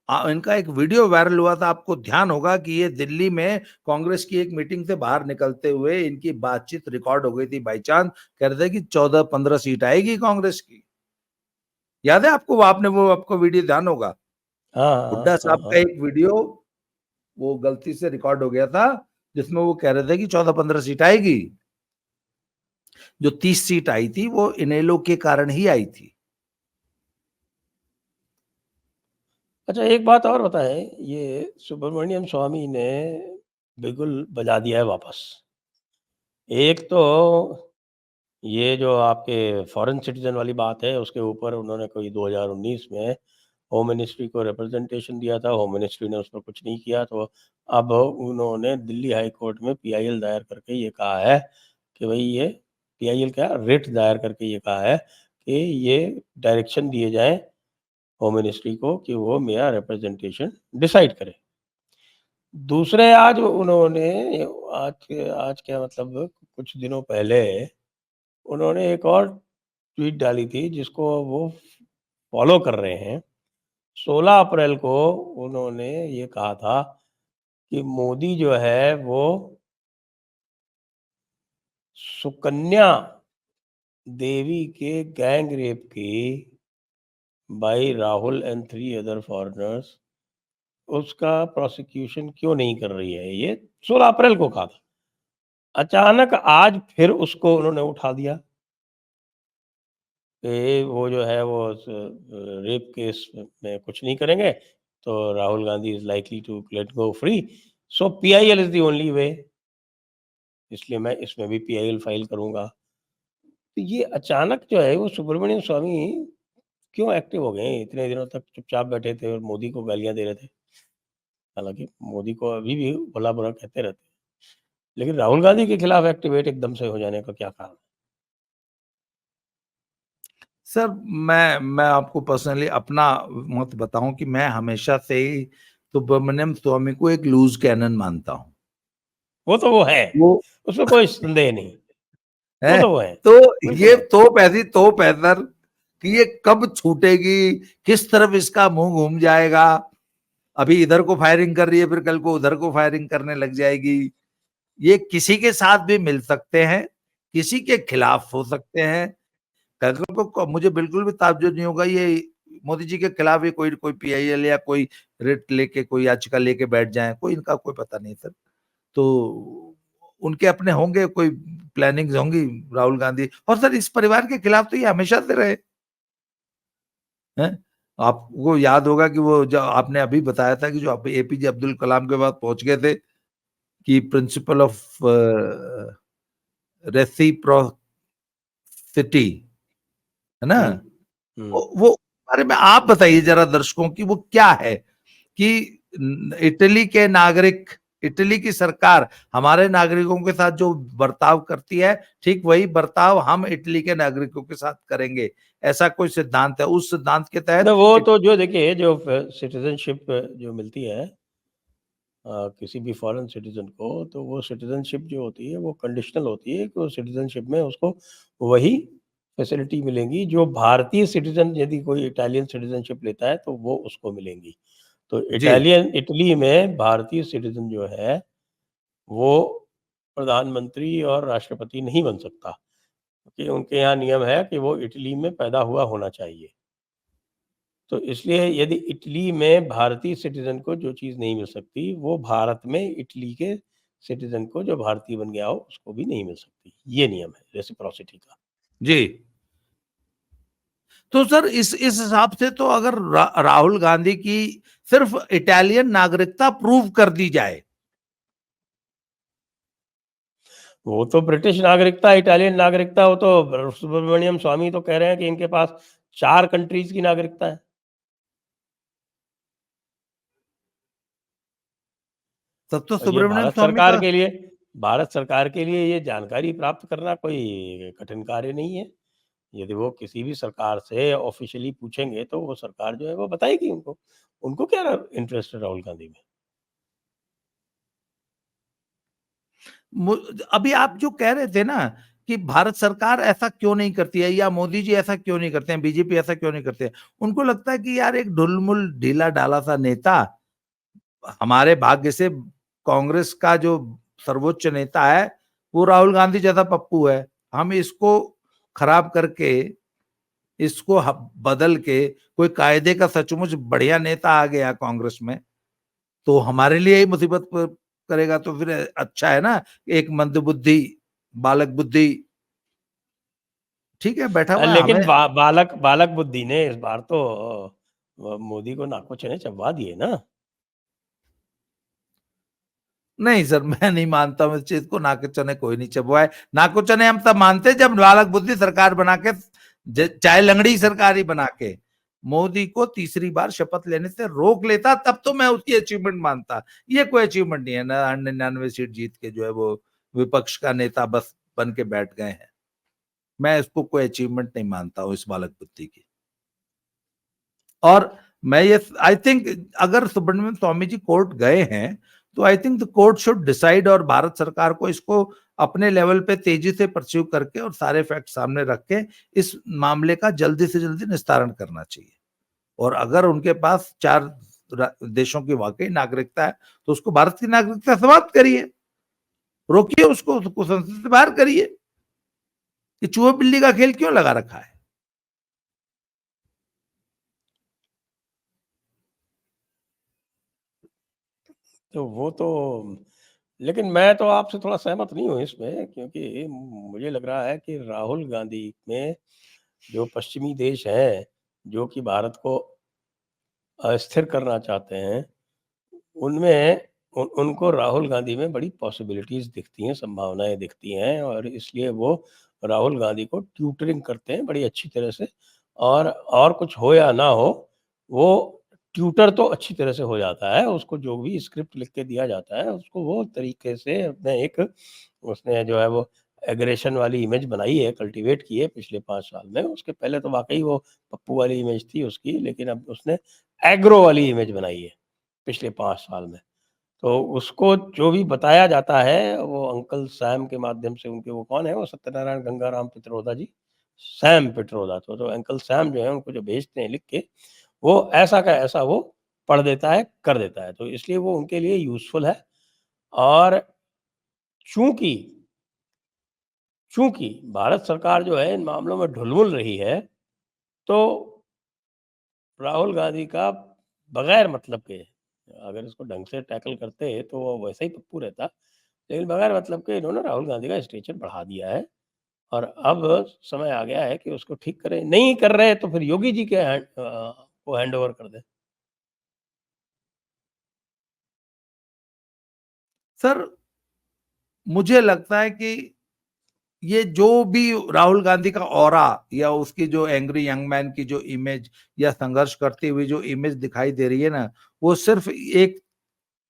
B: इनका एक वीडियो वायरल हुआ था, आपको ध्यान होगा कि ये दिल्ली में कांग्रेस की एक मीटिंग से बाहर निकलते हुए इनकी बातचीत रिकॉर्ड हो गई थी बाई चांस, कह रहे थे कि 14-15 सीट आएगी कांग्रेस की। याद है आपको? वो आपको वीडियो ध्यान होगा,
A: हाँ हाँ
B: हुड्डा
A: हाँ
B: साहब का
A: हाँ।
B: एक वीडियो वो गलती से रिकॉर्ड हो गया था, जिसमें वो कह रहे थे कि 14-15 सीट आएगी। जो 30 सीट आई थी वो इनेलो के कारण ही आई थी।
A: अच्छा एक बात और बताएं, ये सुब्रमण्यम स्वामी ने बिल्कुल बजा दिया है वापस। एक तो ये जो आपके फॉरेन सिटीजन वाली बात है उसके ऊपर उन्होंने कोई 2019 में होम मिनिस्ट्री को रिप्रेजेंटेशन दिया था, होम मिनिस्ट्री ने उस पर कुछ नहीं किया, तो अब उन्होंने दिल्ली हाई कोर्ट में पीआईएल दायर करके ये कहा है कि भाई ये पीआईएल क्या रिट दायर करके ये कहा है कि ये डायरेक्शन दिए जाएं होम मिनिस्ट्री को कि वो मेरा रिप्रेजेंटेशन डिसाइड करे। दूसरे आज उन्होंने आज क्या मतलब कुछ दिनों पहले उन्होंने एक और ट्वीट डाली थी जिसको वो फॉलो कर रहे हैं। 16 अप्रैल को उन्होंने ये कहा था कि मोदी जो है वो सुकन्या देवी के गैंग रेप की by Rahul and 3 other foreigners उसका प्रोसिक्यूशन क्यों नहीं कर रही है। ये 16 अप्रैल को कहा था। अचानक आज फिर उसको उन्होंने उठा दिया कि वो जो है वो रेप केस में कुछ नहीं करेंगे, तो Rahul Gandhi is likely to let go free, so PIL is the only way, इसलिए मैं इसमें भी पीआईएल फाइल करूंगा। तो ये अचानक जो है वो सुब्रमण्यम स्वामी क्यों एक्टिव हो गए? इतने दिनों तक चुपचाप बैठे थे और मोदी को गालियां दे रहे थे। हालांकि मोदी को अभी भी भला बुरा कहते रहते हैं, लेकिन राहुल गांधी के खिलाफ एक्टिवेट एकदम से हो जाने का क्या कारण है?
B: सर, मैं आपको पर्सनली अपना मत बताऊं कि मैं हमेशा से ही सुब्रमण्यम स्वामी को एक लूज कैनन मानता हूं।
A: वो है,
B: वो
A: उसमें कोई संदेह नहीं। वो
B: है
A: तो वो है,
B: तो
A: बिल्कुल
B: ये
A: है।
B: तोप है सर, कि ये कब छूटेगी, किस तरफ इसका मुंह घूम जाएगा। अभी इधर को फायरिंग कर रही है, फिर कल को उधर को फायरिंग करने लग जाएगी। ये किसी के साथ भी मिल सकते हैं, किसी के खिलाफ हो सकते हैं। कल को मुझे बिल्कुल भी ताज्जुब नहीं होगा ये मोदी जी के खिलाफ ही कोई कोई पीआईएल या कोई रिट लेके कोई याचिका लेके बैठ जाए, कोई इनका कोई पता नहीं सर। तो उनके अपने होंगे, कोई प्लानिंग्स होंगी राहुल गांधी। और सर इस परिवार के खिलाफ तो ये हमेशा से रहे हैं। आपको याद होगा कि वो जो आपने अभी बताया था कि जो एपीजे अब्दुल कलाम के बाद पहुंच गए थे कि प्रिंसिपल ऑफ रेसिप्रोसिटी, है ना?
A: हम्म हम्म।
B: वो बारे में आप बताइए जरा दर्शकों की, वो क्या है कि इटली के नागरिक, इटली की सरकार हमारे नागरिकों के साथ जो बर्ताव करती है, ठीक वही बर्ताव हम इटली के नागरिकों के साथ करेंगे, ऐसा कोई सिद्धांत है? उस सिद्धांत के
A: न
B: तहत
A: वो तो जो देखिए जो सिटीजनशिप जो मिलती है किसी भी फॉरेन सिटीजन को, तो वो सिटीजनशिप जो होती है वो कंडीशनल होती है कि वो सिटीजनशिप में उसको वही फैसिलिटी मिलेंगी जो भारतीय सिटीजन यदि कोई इटालियन सिटीजनशिप लेता है तो वो उसको मिलेंगी। तो
B: जी
A: इटली में भारतीय सिटीजन जो है वो प्रधानमंत्री और राष्ट्रपति नहीं बन सकता, क्योंकि उनके यहाँ नियम है कि वो इटली में पैदा हुआ होना चाहिए। तो इसलिए यदि इटली में भारतीय सिटीजन को जो चीज़ नहीं मिल सकती, वो भारत में इटली के सिटीजन को जो भारतीय बन गया हो उसको भी नहीं मिल सकती। ये नियम है रेसिप्रोसिटी का।
B: जी। तो सर इस हिसाब से तो अगर राहुल गांधी की सिर्फ इटालियन नागरिकता प्रूव कर दी जाए,
A: वो तो ब्रिटिश नागरिकता, इटालियन नागरिकता, वो तो सुब्रमण्यम स्वामी तो कह रहे हैं कि इनके पास 4 कंट्रीज की नागरिकता है।
B: तब तो
A: और ये
B: सुब्रमण्यम स्वामी का
A: भारत सरकार के लिए ये जानकारी प्राप्त करना कोई कठिन कार्य नहीं है। यदि वो किसी भी सरकार से ऑफ़िशियली पूछेंगे तो वो सरकार जो है वो बताएगी उनको। उनको क्या इंटरेस्ट है राहुल गांधी में?
B: अभी आप जो कह रहे थे ना कि भारत सरकार ऐसा क्यों नहीं करती है या मोदी जी ऐसा क्यों नहीं करते हैं, बीजेपी ऐसा क्यों नहीं करते हैं, उनको लगता है कि यार एक ढुलमुल ढीला ढाला सा नेता, हमारे भाग्य से कांग्रेस का जो सर्वोच्च नेता है वो राहुल गांधी जैसा पप्पू है, हम इसको खराब करके, इसको बदल के कोई कायदे का सचमुच बढ़िया नेता आ गया कांग्रेस में तो हमारे लिए ही मुसीबत करेगा, तो फिर अच्छा है ना, एक मंदबुद्धि बालक बुद्धि ठीक है बैठा हुआ है
A: लेकिन
B: हमें।
A: बालक बुद्धि ने इस बार तो मोदी को नाको चने चबवा दिए ना।
B: नहीं सर मैं नहीं मानता हूं इस चीज को, नाको चने कोई नहीं चबवाए। नाको चने हम तब मानते जब बालक बुद्धि सरकार बना के, चाहे लंगड़ी सरकार ही बना के मोदी को तीसरी बार शपथ लेने से रोक लेता, तब तो मैं उसकी अचीवमेंट मानता। ये कोई अचीवमेंट नहीं है ना, 99 सीट जीत के जो है वो विपक्ष का नेता बस बन के बैठ गए हैं, मैं इसको कोई अचीवमेंट नहीं मानता हूं इस बालक बुद्धि की। और मैं ये आई थिंक अगर सुब्रमण्यम स्वामी जी कोर्ट गए हैं तो I think the court should decide, और भारत सरकार को इसको अपने लेवल पे तेजी से परस्यू करके और सारे फैक्ट सामने रख के इस मामले का जल्दी से जल्दी निस्तारण करना चाहिए। और अगर उनके पास 4 देशों की वाकई नागरिकता है तो उसको भारत की नागरिकता समाप्त करिए, रोकिए उसको संसद से बाहर करिए। ये चूहे बिल्ली का खेल क्यों लगा रखा है?
A: तो वो तो लेकिन मैं तो आपसे थोड़ा सहमत नहीं हूँ इसमें, क्योंकि मुझे लग रहा है कि राहुल गांधी में जो पश्चिमी देश हैं, जो कि भारत को अस्थिर करना चाहते हैं, उनमें उनको राहुल गांधी में बड़ी पॉसिबिलिटीज़ दिखती हैं, संभावनाएँ दिखती हैं, और इसलिए वो राहुल गांधी को ट्यूटरिंग करते हैं बड़ी अच्छी तरह से। और कुछ हो या ना हो, वो ट्यूटर तो अच्छी तरह से हो जाता है, उसको जो भी स्क्रिप्ट लिख के दिया जाता है, उसको वो तरीके से अपने एक उसने जो है वो एग्रेशन वाली इमेज बनाई है, कल्टीवेट की है पिछले 5 साल में। उसके पहले तो वाक़ई वो पप्पू वाली इमेज थी उसकी, लेकिन अब उसने एग्रो वाली इमेज बनाई है पिछले 5 साल में। तो उसको जो भी बताया जाता है, वो अंकल सैम के माध्यम से, उनके वो कौन है, वो सत्यनारायण गंगाराम पित्रोदा जी, सैम पित्रोदा। तो अंकल सैम जो है उनको जो भेजते हैं लिख के, वो ऐसा का ऐसा वो पढ़ देता है, कर देता है। तो इसलिए वो उनके लिए यूज़फुल है। और चूँकि चूँकि भारत सरकार जो है इन मामलों में ढुलमुल रही है, तो राहुल गांधी का बगैर मतलब के, अगर इसको ढंग से टैकल करते तो वो वैसा ही पप्पू रहता, लेकिन बगैर मतलब के इन्होंने राहुल गांधी का स्टेचर बढ़ा दिया है। और अब समय आ गया है कि उसको ठीक करें। नहीं कर रहे तो फिर योगी जी के को हैंड ओवर कर दें।
B: सर मुझे लगता है कि ये जो भी राहुल गांधी का ऑरा या उसकी जो एंग्री यंग मैन की जो इमेज या संघर्ष करती हुई जो इमेज दिखाई दे रही है ना, वो सिर्फ एक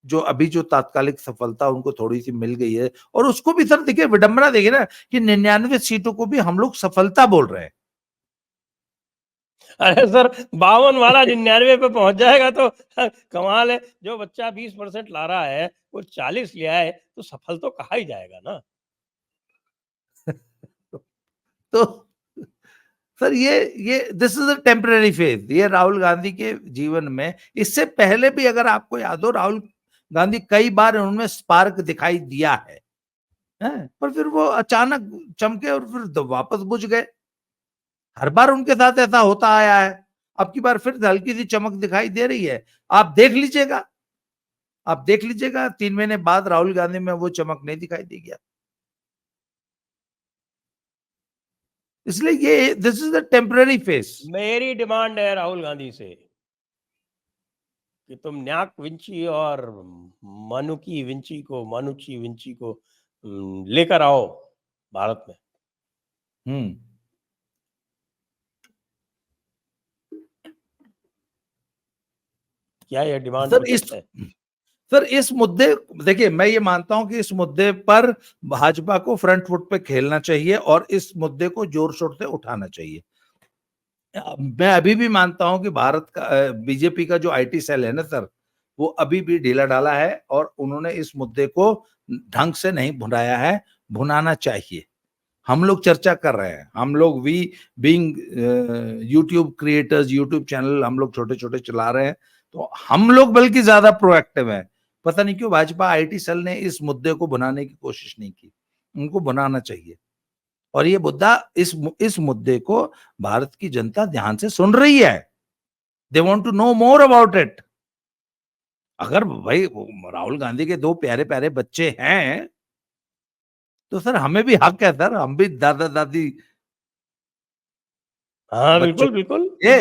B: जो अभी जो तात्कालिक सफलता उनको थोड़ी सी मिल गई है, और उसको भी सर देखिए विडंबना देखिए ना कि 99 सीटों को भी हम लोग सफलता बोल रहे हैं।
A: अरे सर, 52 वाला 99 पे पहुंच जाएगा तो कमाल है। जो बच्चा 20% ला रहा है वो 40 ले आए तो सफल तो कहा ही जाएगा ना।
B: तो सर ये this is a temporary phase, ये राहुल गांधी के जीवन में इससे पहले भी अगर आपको याद हो राहुल गांधी कई बार उनमें स्पार्क दिखाई दिया है? पर फिर वो अचानक चमके और फिर वापस बुझ गए। हर बार उनके साथ ऐसा होता आया है, अब की बार फिर हल्की सी चमक दिखाई दे रही है, आप देख लीजिएगा। आप देख लीजिएगा 3 महीने बाद राहुल गांधी में वो चमक नहीं दिखाई देगी आपको। इसलिए ये this is the temporary face.
A: मेरी डिमांड है राहुल गांधी से कि तुम न्याक विंची और मानुकी विंची को मानुची विंची को लेकर आओ भारत में।
B: हम्म।
A: क्या यह डिमांड
B: सर
A: उचित है?
B: सर इस मुद्दे, देखिए मैं ये मानता हूं कि इस मुद्दे पर भाजपा को फ्रंट फुट पे खेलना चाहिए और इस मुद्दे को जोर शोर से उठाना चाहिए। मैं अभी भी मानता हूं कि भारत का बीजेपी का जो आईटी सेल है ना सर, वो अभी भी ढीला ढाला है और उन्होंने इस मुद्दे को ढंग से नहीं भुनाया है, भुनाना चाहिए। हम लोग चर्चा कर रहे हैं, हम लोग we being YouTube creators, YouTube channel हम लोग छोटे छोटे चला रहे हैं, तो हम लोग बल्कि ज्यादा प्रोएक्टिव हैं। पता नहीं क्यों भाजपा आईटी सेल ने इस मुद्दे को बनाने की कोशिश नहीं की, उनको बनाना चाहिए। और ये मुद्दा इस मुद्दे को भारत की जनता ध्यान से सुन रही है। They want to know more about it. अगर भाई राहुल गांधी के 2 प्यारे प्यारे बच्चे हैं तो सर हमें भी हक है सर, हम भी दादा दादी
A: हाँ,
B: बच्चों
A: बिल्कुल, बिल्कुल।
B: के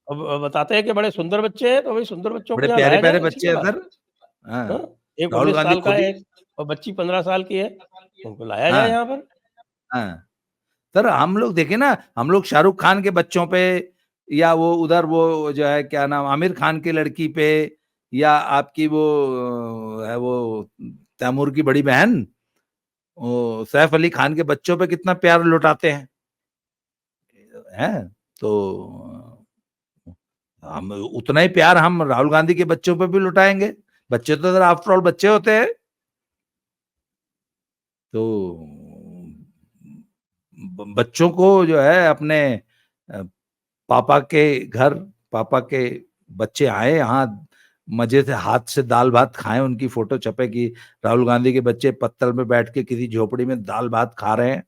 A: अब बताते हैं कि बड़े सुंदर बच्चे हैं, तो भाई सुंदर बच्चों को
B: बड़े
A: यहाँ
B: प्यारे
A: लाया
B: प्यारे
A: जाए, इसी
B: बच्चे
A: के
B: हैं
A: बाद।
B: सर। हाँ,
A: हाँ, एक
B: राहुल
A: 19
B: गांधी
A: साल का
B: खुद
A: है
B: ही।
A: और बच्ची 15 साल की है, उनको लाया जाए
B: हाँ
A: यहाँ पर।
B: हाँ सर, हम लोग देखे ना, हम लोग शाहरुख खान के बच्चों पे, या वो उधर वो जो है क्या नाम आमिर खान की लड़की पे, या आपकी वो है वो तैमूर की बड़ी बहन वो सैफ अली खान के बच्चों पे कितना प्यार लुटाते हैं। तो हम उतना ही प्यार हम राहुल गांधी के बच्चों पे भी लुटाएंगे। बच्चे तो आफ्टर ऑल बच्चे होते हैं। तो बच्चों को जो है अपने पापा के घर, पापा के बच्चे आए यहाँ, मजे से हाथ से दाल भात खाएं, उनकी फोटो छपे कि राहुल गांधी के बच्चे पत्तल में बैठ के किसी झोपड़ी में दाल भात खा रहे हैं।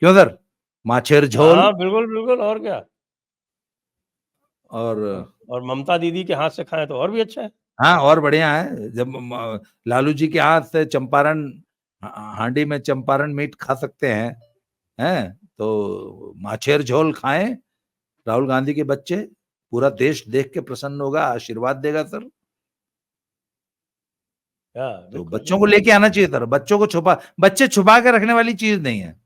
B: क्यों सर, माछेर झोल।
A: हाँ, बिल्कुल, बिल्कुल, और क्या।
B: और
A: और ममता दीदी के हाथ से खाएँ तो और भी अच्छा है।
B: हाँ और बढ़िया है, जब लालू जी के हाथ से चंपारण हांडी में चंपारण मीट खा सकते हैं तो माछेर झोल खाएं राहुल गांधी के बच्चे। पूरा देश देख के प्रसन्न होगा, आशीर्वाद देगा सर।
A: हाँ,
B: तो
A: बिल्कुल,
B: बच्चों को
A: बिल्कुल।
B: लेके आना चाहिए सर, बच्चे छुपा के रखने वाली चीज नहीं है।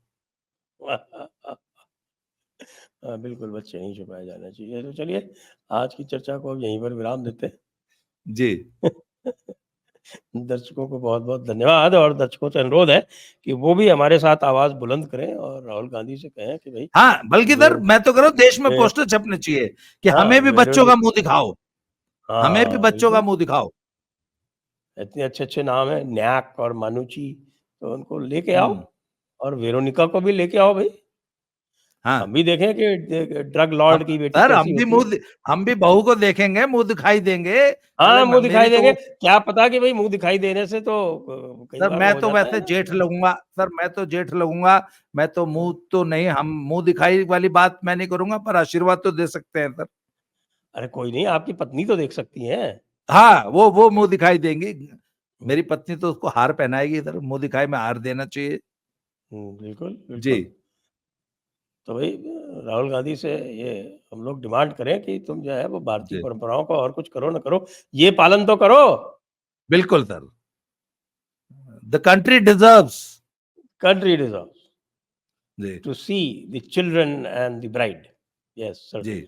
A: हाँ, बिल्कुल, बच्चे नहीं छुपाए जाने चाहिए। तो चलिए, आज की चर्चा को अब यहीं पर विराम देते हैं।
B: जी
A: दर्शकों को बहुत-बहुत धन्यवाद और दर्शकों से अनुरोध है कि वो भी हमारे साथ आवाज़ बुलंद करें और राहुल गांधी से कहें कि भई
B: हाँ, बल्कि
A: जो
B: सर मैं तो कह रहा हूँ देश में
A: ए,
B: पोस्टर छपने चाहिए कि
A: हाँ,
B: हमें भी बच्चों
A: विरोधी
B: का मुंह दिखाओ, हमें भी
A: हाँ,
B: बच्चों का
A: बिल्कुल।
B: मुंह दिखाओ।
A: इतने अच्छे-अच्छे नाम हैं, न्याक और मानुची, तो उनको लेके आओ
B: हम्म।
A: और वेरोनिका को भी लेके आओ भई।
B: हाँ,
A: हम भी देखें कि ड्रग लॉर्ड की बेटी
B: सर
A: कैसी होती है।
B: हम भी बहू को देखेंगे, मुंह दिखाई देंगे।
A: हाँ, मुँह
B: मेरी
A: दिखाई
B: तो
A: देंगे, क्या पता कि भई मुँह दिखाई देने से तो कई
B: सर
A: बार
B: मैं
A: वो हो
B: तो
A: जाता
B: वैसे
A: है ना।
B: जेठ लगूंगा सर, मैं तो जेठ लगूंगा। मैं तो मुंह तो नहीं, हम मुंह दिखाई वाली बात मैं नहीं करूंगा, पर आशीर्वाद तो दे सकते हैं सर।
A: अरे कोई नहीं, आपकी पत्नी तो देख सकती हैं।
B: हाँ, वो मुंह दिखाई देंगी। मेरी पत्नी तो उसको हार पहनाएगी सर, मुंह दिखाई में हार देना चाहिए।
A: बिल्कुल,
B: जी
A: बिल्कुल। तो भई राहुल गांधी से ये हम लोग डिमांड करें कि तुम जो है वो भारतीय
B: जी
A: परंपराओं का और कुछ करो ना करो, ये पालन तो करो।
B: बिल्कुल sir, the country deserves.
A: Country deserves
B: जी
A: to see the children and the bride. Yes,
B: जी
A: सर्टेनली।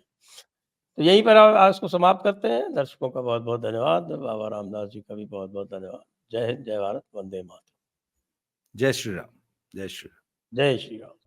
A: तो यहीं पर आज को समाप्त करते हैं। दर्शकों का बहुत-बहुत धन्यवाद। बाबा रामदास जी का भी बहुत-बहुत धन्यवाद। जय हिंद, जय भारत, वंदे मातरम।
B: जय श्री राम, जय श्री राम।
A: जय श्री राम।